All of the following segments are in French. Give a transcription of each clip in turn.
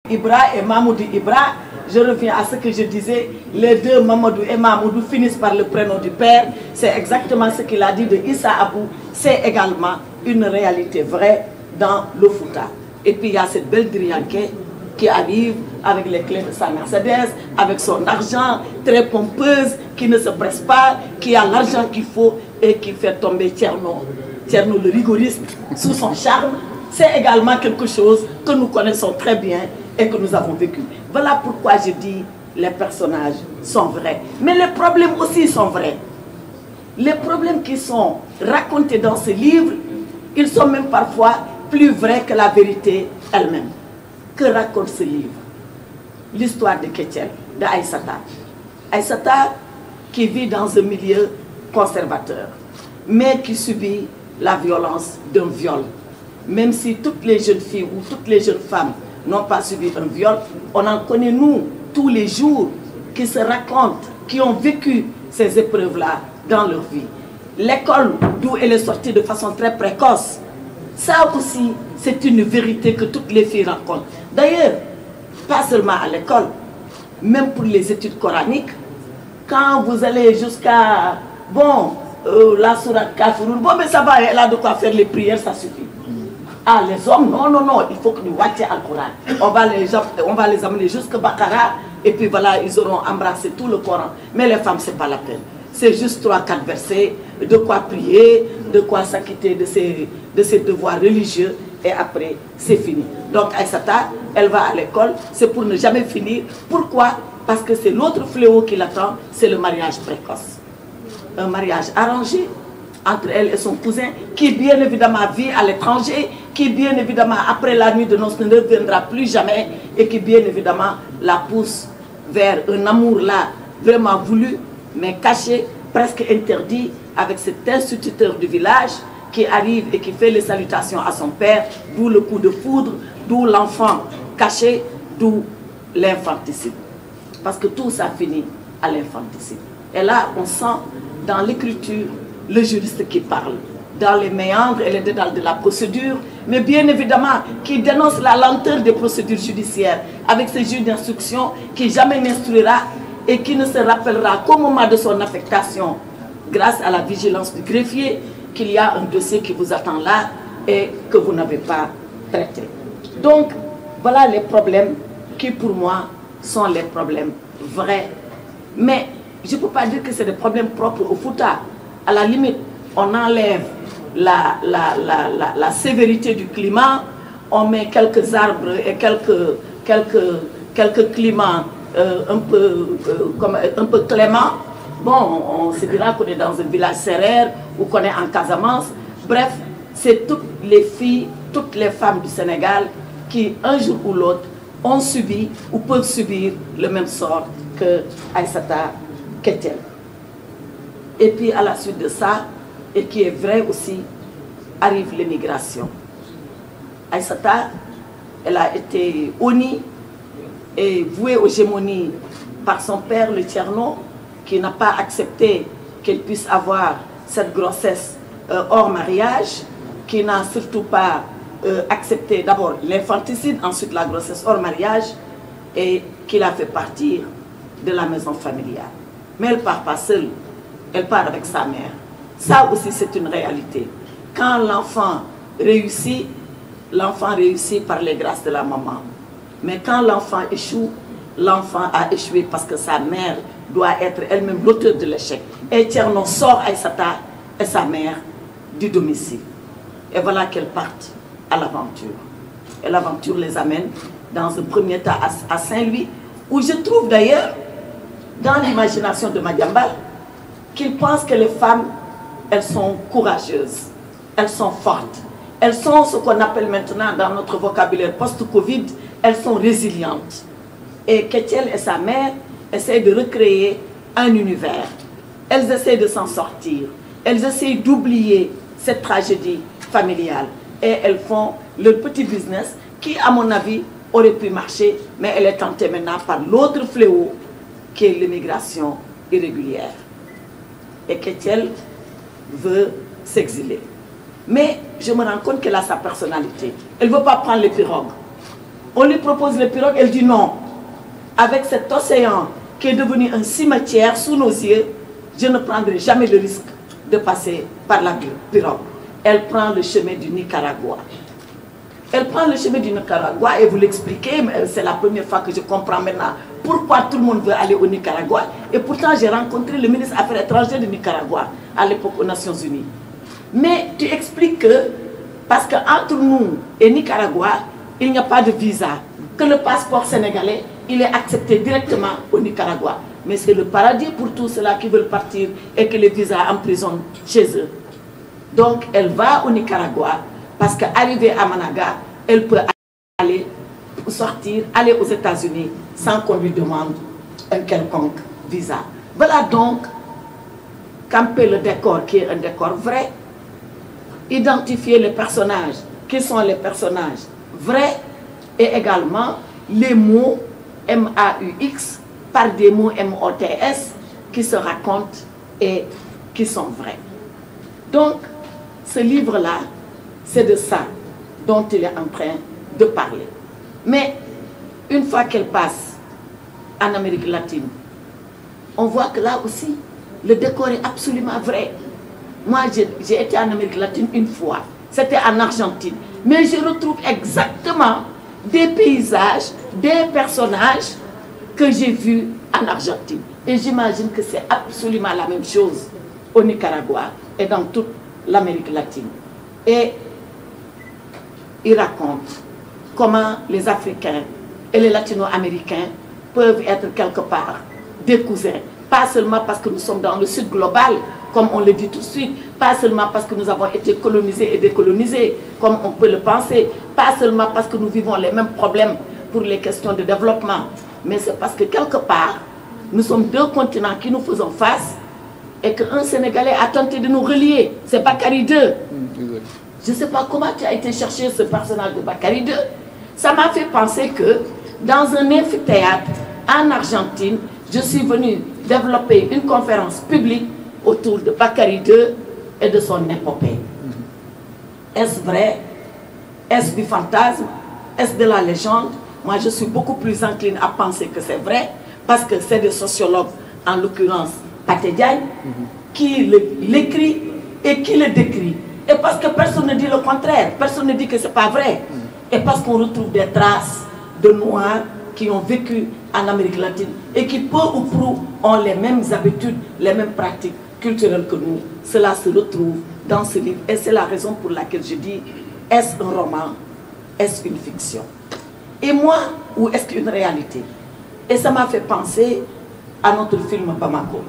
Ibra et Mamoudou Ibra, je reviens à ce que je disais, les deux Mamadou et Mamoudou finissent par le prénom du père. C'est exactement ce qu'il a dit de Issa Abou. C'est également une réalité vraie dans le Fouta. Et puis il y a cette belle Drianké qui arrive avec les clés de sa Mercedes, avec son argent, très pompeuse, qui ne se presse pas, qui a l'argent qu'il faut et qui fait tomber Tcherno le rigoriste, sous son charme. C'est également quelque chose que nous connaissons très bien et que nous avons vécu. Voilà pourquoi je dis les personnages sont vrais. Mais les problèmes aussi sont vrais. Les problèmes qui sont racontés dans ce livre, ils sont même parfois plus vrais que la vérité elle-même. Que raconte ce livre? L'histoire de Kétiel, de Aïssata. Aïssata qui vit dans un milieu conservateur, mais qui subit la violence d'un viol. Même si toutes les jeunes filles ou toutes les jeunes femmes n'ont pas subi un viol, on en connaît nous tous les jours qui se racontent, qui ont vécu ces épreuves-là dans leur vie. L'école d'où elle est sortie de façon très précoce, ça aussi c'est une vérité que toutes les filles racontent. D'ailleurs, pas seulement à l'école, même pour les études coraniques, quand vous allez jusqu'à, bon, la sourate Kafirun, bon mais ça va, elle a de quoi faire les prières, ça suffit. Ah, les hommes, non, non, non, il faut que nous watchions le Coran. On va les amener jusqu'à Bakara, et puis voilà, ils auront embrassé tout le Coran. Mais les femmes, ce n'est pas la peine. C'est juste 3-4 versets, de quoi prier, de quoi s'acquitter de ses devoirs religieux, et après, c'est fini. Donc, Aïssata, elle va à l'école, c'est pour ne jamais finir. Pourquoi? Parce que c'est l'autre fléau qui l'attend, c'est le mariage précoce. Un mariage arrangé entre elle et son cousin, qui bien évidemment vit à l'étranger, qui bien évidemment après la nuit de noces ne reviendra plus jamais, et qui bien évidemment la pousse vers un amour là, vraiment voulu, mais caché, presque interdit, avec cet instituteur du village qui arrive et qui fait les salutations à son père, d'où le coup de foudre, d'où l'enfant caché, d'où l'infanticide. Parce que tout ça finit à l'infanticide. Et là, on sent dans l'écriture le juriste qui parle, dans les méandres et les dédales de la procédure, mais bien évidemment qui dénonce la lenteur des procédures judiciaires, avec ce juge d'instruction qui jamais n'instruira et qui ne se rappellera qu'au moment de son affectation, grâce à la vigilance du greffier, qu'il y a un dossier qui vous attend là et que vous n'avez pas traité. Donc, voilà les problèmes qui, pour moi, sont les problèmes vrais. Mais je ne peux pas dire que c'est des problèmes propres au Fouta. À la limite, on enlève la sévérité du climat, on met quelques arbres et quelques climats un peu cléments. Bon, on se dira qu'on est dans un village serrère ou qu'on est en Casamance. Bref, c'est toutes les filles, toutes les femmes du Sénégal qui, un jour ou l'autre, ont subi ou peuvent subir le même sort que Aïssata Kétiel. Et puis à la suite de ça, et qui est vrai aussi, arrive l'émigration. Aïssata, elle a été honnie et vouée aux gémonies par son père, le Tcherno, qui n'a pas accepté qu'elle puisse avoir cette grossesse hors mariage, qui n'a surtout pas accepté d'abord l'infanticide, ensuite la grossesse hors mariage, et qui l'a fait partir de la maison familiale. Mais elle ne part pas seule, elle part avec sa mère. Ça aussi c'est une réalité. Quand l'enfant réussit par les grâces de la maman. Mais quand l'enfant échoue, l'enfant a échoué parce que sa mère doit être elle-même l'auteur de l'échec. Et Tcherno sort Aïssata et sa mère du domicile. Et voilà qu'elles partent à l'aventure. Et l'aventure les amène dans un premier temps à Saint-Louis, où je trouve d'ailleurs, dans l'imagination de Madiambal, qu'il pense que les femmes, elles sont courageuses, elles sont fortes, elles sont ce qu'on appelle maintenant dans notre vocabulaire post-Covid, elles sont résilientes. Et Kétiel et sa mère essayent de recréer un univers. Elles essayent de s'en sortir. Elles essayent d'oublier cette tragédie familiale. Et elles font leur petit business qui, à mon avis, aurait pu marcher, mais elle est tentée maintenant par l'autre fléau qui est l'immigration irrégulière. Et Kétiel veut s'exiler. Mais je me rends compte qu'elle a sa personnalité. Elle ne veut pas prendre les pirogues. On lui propose les pirogues, elle dit non. Avec cet océan qui est devenu un cimetière sous nos yeux, je ne prendrai jamais le risque de passer par la pirogue. Elle prend le chemin du Nicaragua. Elle prend le chemin du Nicaragua et vous l'expliquez, c'est la première fois que je comprends maintenant pourquoi tout le monde veut aller au Nicaragua. Et pourtant, j'ai rencontré le ministre des Affaires étrangères du Nicaragua à l'époque aux Nations Unies. Mais tu expliques que, parce qu'entre nous et Nicaragua, il n'y a pas de visa, que le passeport sénégalais, il est accepté directement au Nicaragua. Mais c'est le paradis pour tous ceux-là qui veulent partir et que les visas emprisonnent chez eux. Donc, elle va au Nicaragua parce qu'arrivée à Managa, elle peut aller sortir, aller aux États-Unis sans qu'on lui demande un quelconque visa. Voilà donc camper le décor qui est un décor vrai, identifier les personnages qui sont les personnages vrais et également les mots M-A-U-X par des mots M-O-T-S qui se racontent et qui sont vrais. Donc, ce livre-là, c'est de ça dont il est en train de parler. Mais une fois qu'elle passe en Amérique latine, on voit que là aussi, le décor est absolument vrai. Moi, j'ai été en Amérique latine une fois, c'était en Argentine. Mais je retrouve exactement des paysages, des personnages que j'ai vus en Argentine. Et j'imagine que c'est absolument la même chose au Nicaragua et dans toute l'Amérique latine. Et il raconte comment les Africains et les Latino-Américains peuvent être quelque part des cousins. Pas seulement parce que nous sommes dans le sud global, comme on le dit tout de suite, pas seulement parce que nous avons été colonisés et décolonisés, comme on peut le penser, pas seulement parce que nous vivons les mêmes problèmes pour les questions de développement, mais c'est parce que quelque part, nous sommes deux continents qui nous faisons face et qu'un Sénégalais a tenté de nous relier. C'est Bakary II. Je ne sais pas comment tu as été chercher ce personnage de Bakary II. Ça m'a fait penser que dans un amphithéâtre en Argentine, je suis venue développer une conférence publique autour de Bakary II et de son épopée. Est-ce vrai? Est-ce du fantasme? Est-ce de la légende? Moi, je suis beaucoup plus incline à penser que c'est vrai, parce que c'est des sociologues, en l'occurrence Pathé Diagne, qui l'écrit et qui le décrit. Et parce que personne ne dit le contraire, personne ne dit que ce n'est pas vrai. Et parce qu'on retrouve des traces de Noirs qui ont vécu en Amérique latine et qui, peu ou prou, ont les mêmes habitudes, les mêmes pratiques culturelles que nous. Cela se retrouve dans ce livre. Et c'est la raison pour laquelle je dis, est-ce un roman? Est-ce une fiction? Et moi, ou est-ce qu'une réalité? Et ça m'a fait penser à notre film Bamako.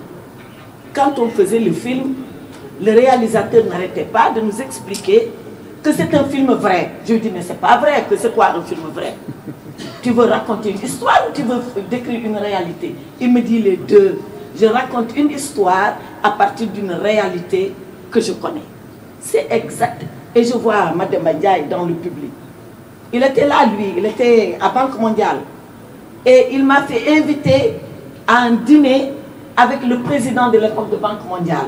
Quand on faisait le film, le réalisateur n'arrêtait pas de nous expliquer que c'est un film vrai. Je lui dis, mais c'est pas vrai, que c'est quoi un film vrai? Tu veux raconter une histoire ou tu veux décrire une réalité? Il me dit les deux. Je raconte une histoire à partir d'une réalité que je connais. C'est exact. Et je vois Madame Ndiaye dans le public. Il était là, lui, il était à Banque mondiale. Et il m'a fait inviter à un dîner avec le président de l'époque de Banque mondiale,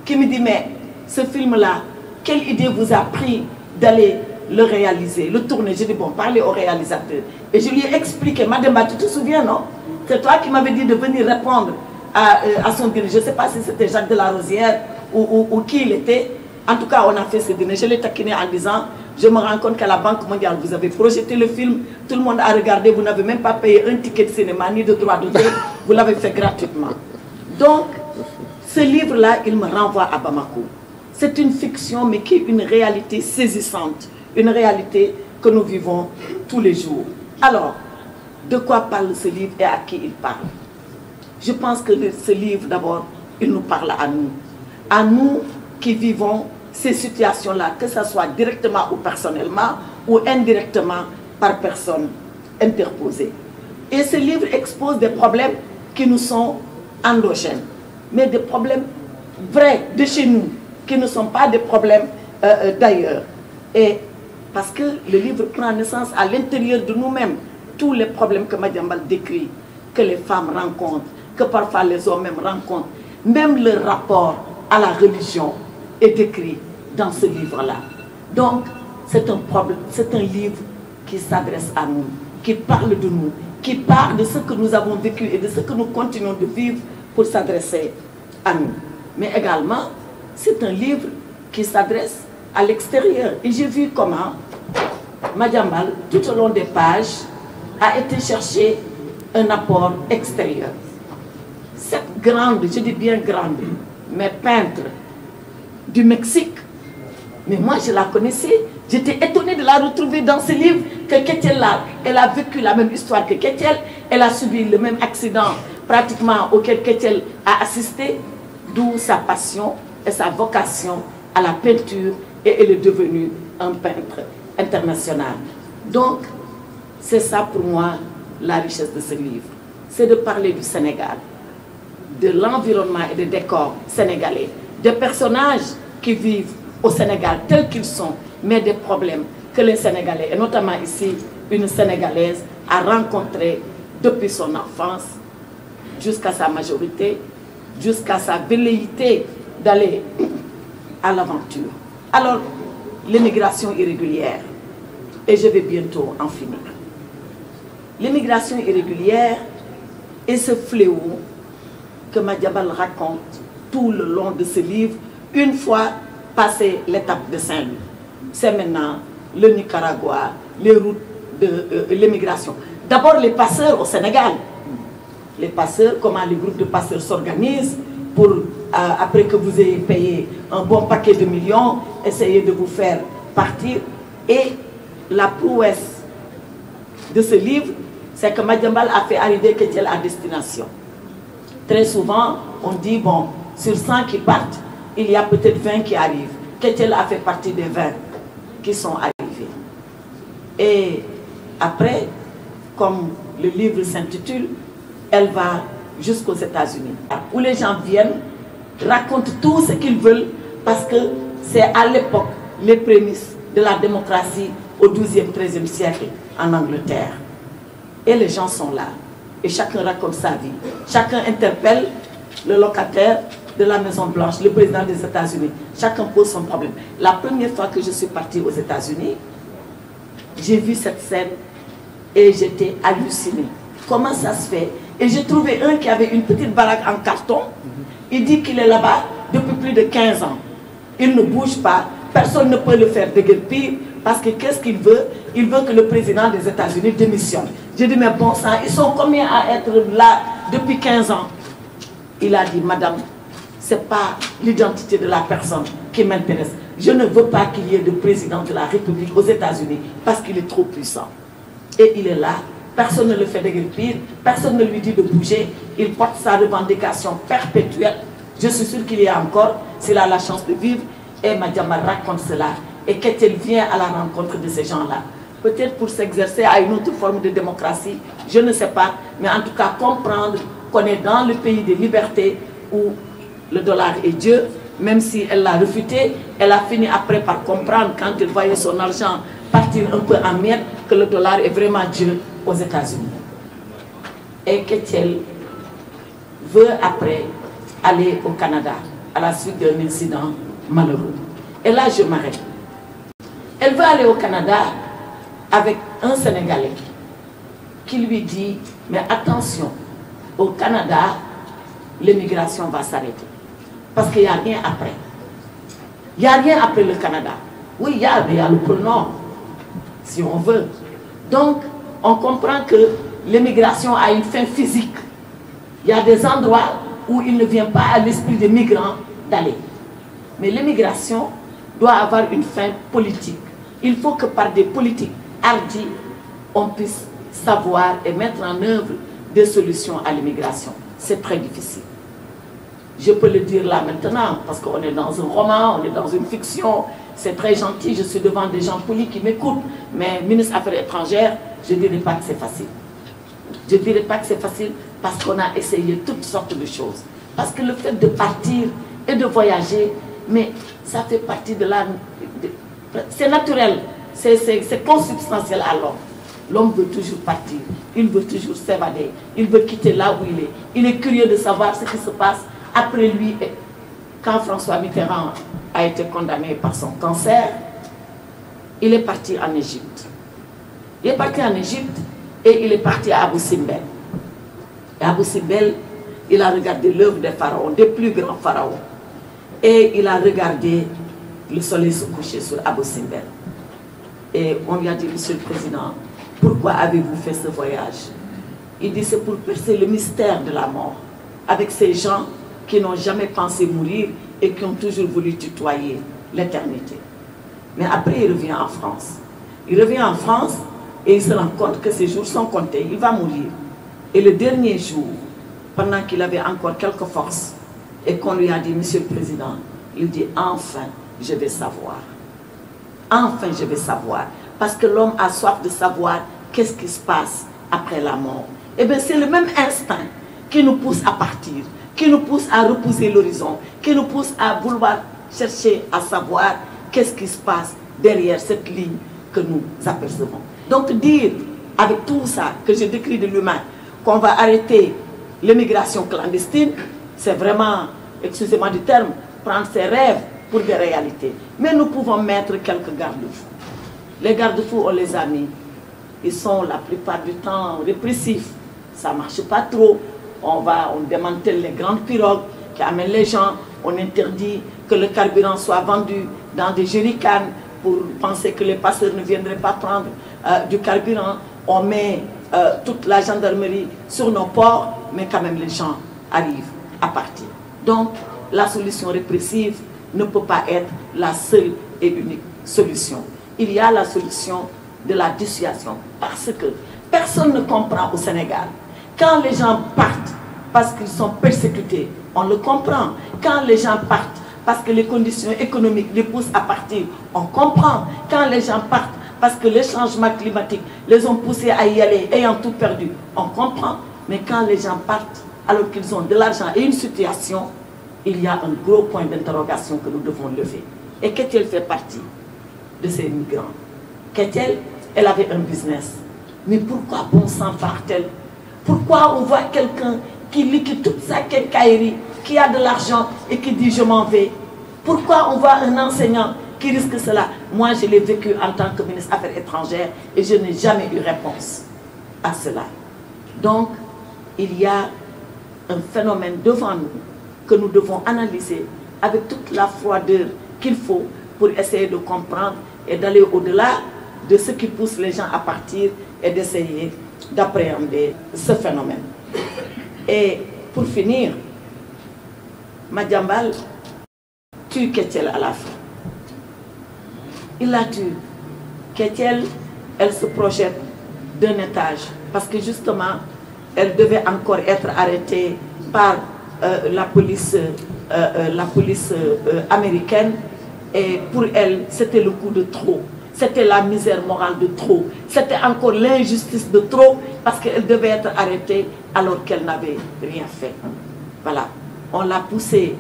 qui me dit, mais ce film-là, quelle idée vous a pris d'aller le réaliser, le tourner? Je dis, bon, parlez au réalisateur. Et je lui ai expliqué, Madame, tu te souviens, non? C'est toi qui m'avais dit de venir répondre à son dîner. Je ne sais pas si c'était Jacques de la Rosière ou qui il était. En tout cas, on a fait ce dîner. Je l'ai taquiné en disant, je me rends compte qu'à la Banque mondiale, vous avez projeté le film, tout le monde a regardé, vous n'avez même pas payé un ticket de cinéma, ni de droit d'auteur, vous l'avez fait gratuitement. Donc, ce livre-là, il me renvoie à Bamako. C'est une fiction, mais qui est une réalité saisissante, une réalité que nous vivons tous les jours. Alors, de quoi parle ce livre et à qui il parle? Je pense que ce livre, d'abord, il nous parle à nous qui vivons ces situations-là, que ce soit directement ou personnellement, ou indirectement par personne interposée. Et ce livre expose des problèmes qui nous sont endogènes, mais des problèmes vrais de chez nous, qui ne sont pas des problèmes d'ailleurs. Et parce que le livre prend naissance à l'intérieur de nous-mêmes, tous les problèmes que Madiambal décrit, que les femmes rencontrent, que parfois les hommes même rencontrent, même le rapport à la religion est décrit dans ce livre-là. Donc, c'est un livre qui s'adresse à nous. qui parle de nous, qui parle de ce que nous avons vécu et de ce que nous continuons de vivre pour s'adresser à nous. Mais également, c'est un livre qui s'adresse à l'extérieur. Et j'ai vu comment Madiambal, tout au long des pages, a été chercher un apport extérieur. Cette grande, je dis bien grande, mais peintre du Mexique, mais moi je la connaissais, j'étais étonnée de la retrouver dans ce livre que Ketiel a. Elle a vécu la même histoire que Ketiel, elle a subi le même accident pratiquement auquel Ketiel a assisté, d'où sa passion et sa vocation à la peinture, et elle est devenue un peintre international. Donc, c'est ça pour moi la richesse de ce livre. C'est de parler du Sénégal, de l'environnement et des décors sénégalais, des personnages qui vivent au Sénégal tels qu'ils sont, mais des problèmes que les Sénégalais, et notamment ici, une Sénégalaise, a rencontrés depuis son enfance jusqu'à sa majorité, jusqu'à sa velléité d'aller à l'aventure. Alors, l'immigration irrégulière, et je vais bientôt en finir. L'immigration irrégulière est ce fléau que Madiambal raconte tout le long de ce livre, une fois passé l'étape de Saint-Louis. C'est maintenant le Nicaragua, les routes de l'immigration. D'abord les passeurs au Sénégal. Les passeurs, comment les groupes de passeurs s'organisent pour, après que vous ayez payé un bon paquet de millions, essayer de vous faire partir. Et la prouesse de ce livre, c'est que Madiambal a fait arriver Ketiel à destination. Très souvent, on dit, bon, sur 100 qui partent, il y a peut-être 20 qui arrivent. Ketiel a fait partie des 20 qui sont arrivés. Et après, comme le livre s'intitule, elle va jusqu'aux États-Unis, où les gens viennent, racontent tout ce qu'ils veulent, parce que c'est à l'époque les prémices de la démocratie au XIIe, XIIIe siècle en Angleterre. Et les gens sont là. Et chacun raconte sa vie. Chacun interpelle le locataire de la Maison Blanche, le président des États-Unis. Chacun pose son problème. La première fois que je suis partie aux États-Unis, j'ai vu cette scène et j'étais hallucinée. Comment ça se fait? Et j'ai trouvé un qui avait une petite baraque en carton. Il dit qu'il est là-bas depuis plus de 15 ans. Il ne bouge pas. Personne ne peut le faire déguerpir parce que qu'est-ce qu'il veut? Il veut que le président des États-Unis démissionne. J'ai dit, mais bon sang, ils sont combien à être là depuis 15 ans? Il a dit, madame, ce n'est pas l'identité de la personne qui m'intéresse. Je ne veux pas qu'il y ait de président de la République aux États-Unis parce qu'il est trop puissant. Et il est là, personne ne le fait déguerpir, personne ne lui dit de bouger, il porte sa revendication perpétuelle. Je suis sûr qu'il y a encore, s'il a la chance de vivre, et Madiambal raconte cela. Et Ketiel vient à la rencontre de ces gens-là. Peut-être pour s'exercer à une autre forme de démocratie, je ne sais pas, mais en tout cas comprendre qu'on est dans le pays des libertés où le dollar est Dieu, même si elle l'a refuté, elle a fini après par comprendre quand elle voyait son argent partir un peu en miettes que le dollar est vraiment Dieu aux États-Unis. Et Ketiel veut après aller au Canada à la suite d'un incident malheureux. Et là, je m'arrête. Elle veut aller au Canada avec un Sénégalais qui lui dit, mais attention, au Canada, l'immigration va s'arrêter. Parce qu'il n'y a rien après. Il n'y a rien après le Canada. Oui, il y a le pôle Nord, si on veut. Donc, on comprend que l'immigration a une fin physique. Il y a des endroits où il ne vient pas à l'esprit des migrants d'aller. Mais l'immigration doit avoir une fin politique. Il faut que par des politiques hardies, on puisse savoir et mettre en œuvre des solutions à l'immigration. C'est très difficile. Je peux le dire là maintenant, parce qu'on est dans un roman, on est dans une fiction, c'est très gentil, je suis devant des gens polis qui m'écoutent, mais ministre des Affaires étrangères, je ne dirais pas que c'est facile. Je ne dirais pas que c'est facile parce qu'on a essayé toutes sortes de choses. Parce que le fait de partir et de voyager, mais ça fait partie de la... C'est naturel, c'est consubstantiel à l'homme. L'homme veut toujours partir, il veut toujours s'évader, il veut quitter là où il est. Il est curieux de savoir ce qui se passe après lui. Quand François Mitterrand a été condamné par son cancer, il est parti en Égypte. Il est parti en Égypte et il est parti à Abou Simbel. Et à Abou Simbel, il a regardé l'œuvre des pharaons, des plus grands pharaons. Et il a regardé le soleil se coucher sur Abou Simbel. Et on lui a dit, Monsieur le Président, pourquoi avez-vous fait ce voyage? Il dit, c'est pour percer le mystère de la mort avec ces gens qui n'ont jamais pensé mourir et qui ont toujours voulu tutoyer l'éternité. Mais après, il revient en France. Il revient en France et il se rend compte que ses jours sont comptés. Il va mourir. Et le dernier jour, pendant qu'il avait encore quelques forces, et qu'on lui a dit, Monsieur le Président, il dit, enfin, je vais savoir. Enfin, je vais savoir. Parce que l'homme a soif de savoir qu'est-ce qui se passe après la mort. Eh bien, c'est le même instinct qui nous pousse à partir, qui nous pousse à repousser l'horizon, qui nous pousse à vouloir chercher à savoir qu'est-ce qui se passe derrière cette ligne que nous apercevons. Donc dire, avec tout ça que je décris de l'humain, qu'on va arrêter l'immigration clandestine, c'est vraiment, excusez-moi du terme, prendre ses rêves pour des réalités. Mais nous pouvons mettre quelques garde-fous. Les garde-fous, on les a mis. Ils sont la plupart du temps répressifs. Ça ne marche pas trop. On démantèle les grandes pirogues qui amènent les gens. On interdit que le carburant soit vendu dans des jerrycans pour penser que les passeurs ne viendraient pas prendre du carburant. On met toute la gendarmerie sur nos ports, mais quand même les gens arrivent à partir. Donc, la solution répressive ne peut pas être la seule et unique solution. Il y a la solution de la dissuasion, parce que personne ne comprend au Sénégal. Quand les gens partent parce qu'ils sont persécutés, on le comprend. Quand les gens partent parce que les conditions économiques les poussent à partir, on comprend. Quand les gens partent parce que les changements climatiques les ont poussés à y aller, ayant tout perdu, on comprend. Mais quand les gens partent alors qu'ils ont de l'argent et une situation, il y a un gros point d'interrogation que nous devons lever. Et Ketiel fait partie de ces migrants. Ketiel, elle avait un business. Mais pourquoi bon sang part-elle? Pourquoi on voit quelqu'un qui liquide toute sa quincaillerie, qui a de l'argent et qui dit je m'en vais? Pourquoi on voit un enseignant qui risque cela? Moi, je l'ai vécu en tant que ministre des Affaires étrangères et je n'ai jamais eu réponse à cela. Donc, il y a un phénomène devant nous que nous devons analyser avec toute la froideur qu'il faut pour essayer de comprendre et d'aller au-delà de ce qui pousse les gens à partir et d'essayer d'appréhender ce phénomène. Et pour finir, Madiambal tue Ketiel à la fin. Il la tue. Ketiel, elle se projette d'un étage parce que justement, elle devait encore être arrêtée par la police américaine, et pour elle, c'était le coup de trop. C'était la misère morale de trop. C'était encore l'injustice de trop parce qu'elle devait être arrêtée alors qu'elle n'avait rien fait. Voilà. On l'a poussée.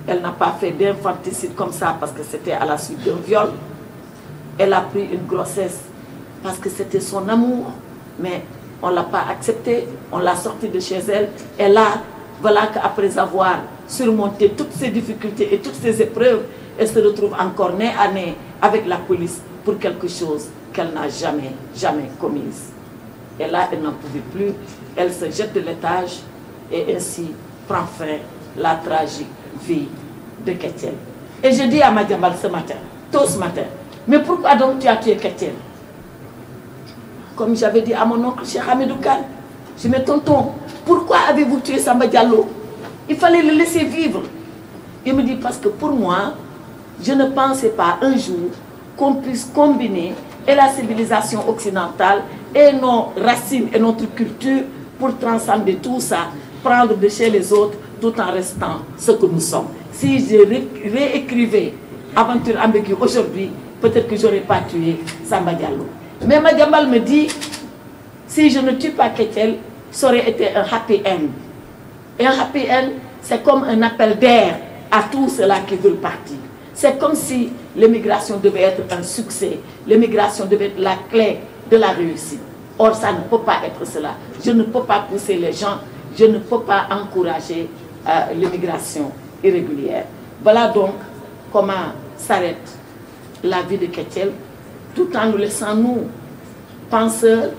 Elle n'a pas fait d'infanticide comme ça parce que c'était à la suite d'un viol. Elle a pris une grossesse parce que c'était son amour. Mais on ne l'a pas acceptée. On l'a sortie de chez elle. Et là, voilà qu'après avoir surmonté toutes ces difficultés et toutes ces épreuves, elle se retrouve encore nez à nez avec la police pour quelque chose qu'elle n'a jamais commise. Et là, elle n'en pouvait plus. Elle se jette de l'étage et ainsi prend fin la tragique vie de Ketiel. Et je dis à Madiambal ce matin, tôt ce matin, mais pourquoi donc tu as tué Ketiel? Comme j'avais dit à mon oncle Cheikh Hamidou Kane, je me dis, tonton, pourquoi avez-vous tué Samba Diallo? Il fallait le laisser vivre. Il me dit, parce que pour moi, je ne pensais pas un jour qu'on puisse combiner et la civilisation occidentale et nos racines et notre culture pour transcender tout ça, prendre de chez les autres tout en restant ce que nous sommes. Si je réécrivais Aventure ambiguë aujourd'hui, peut-être que je n'aurais pas tué Samba Diallo. Mais Madiambal me dit, si je ne tue pas Ketiel, ça aurait été un happy end. Et un happy end, c'est comme un appel d'air à tous ceux-là qui veulent partir. C'est comme si l'immigration devait être un succès. L'immigration devait être la clé de la réussite. Or, ça ne peut pas être cela. Je ne peux pas pousser les gens. Je ne peux pas encourager l'immigration irrégulière. Voilà donc comment s'arrête la vie de Ketiel, tout en nous laissant, nous, penseurs,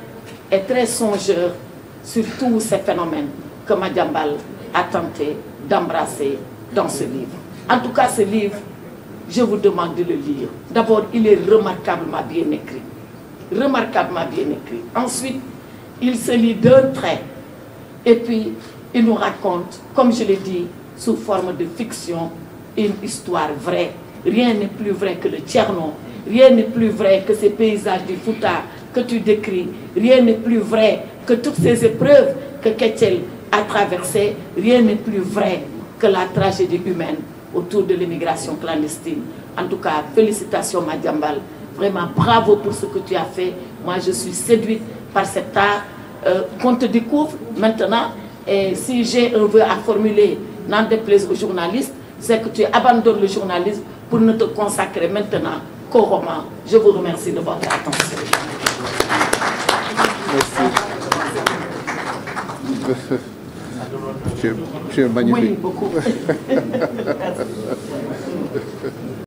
est très songeur sur tous ces phénomènes que Madiambal a tenté d'embrasser dans ce livre. En tout cas, ce livre, je vous demande de le lire. D'abord, il est remarquablement bien écrit. Remarquablement bien écrit. Ensuite, il se lit d'un trait. Et puis, il nous raconte, comme je l'ai dit, sous forme de fiction, une histoire vraie. Rien n'est plus vrai que le Tcherno. Rien n'est plus vrai que ces paysages du Fouta que tu décris. Rien n'est plus vrai que toutes ces épreuves que Ketchel a traversées. Rien n'est plus vrai que la tragédie humaine autour de l'immigration clandestine. En tout cas, félicitations Madiambal. Vraiment, bravo pour ce que tu as fait. Moi, je suis séduite par cet art qu'on te découvre maintenant. Et si j'ai un vœu à formuler, n'en déplaise aux journalistes, c'est que tu abandonnes le journalisme pour ne te consacrer maintenant qu'au roman. Je vous remercie de votre attention. Merci. Tu es magnifique. Oui, beaucoup.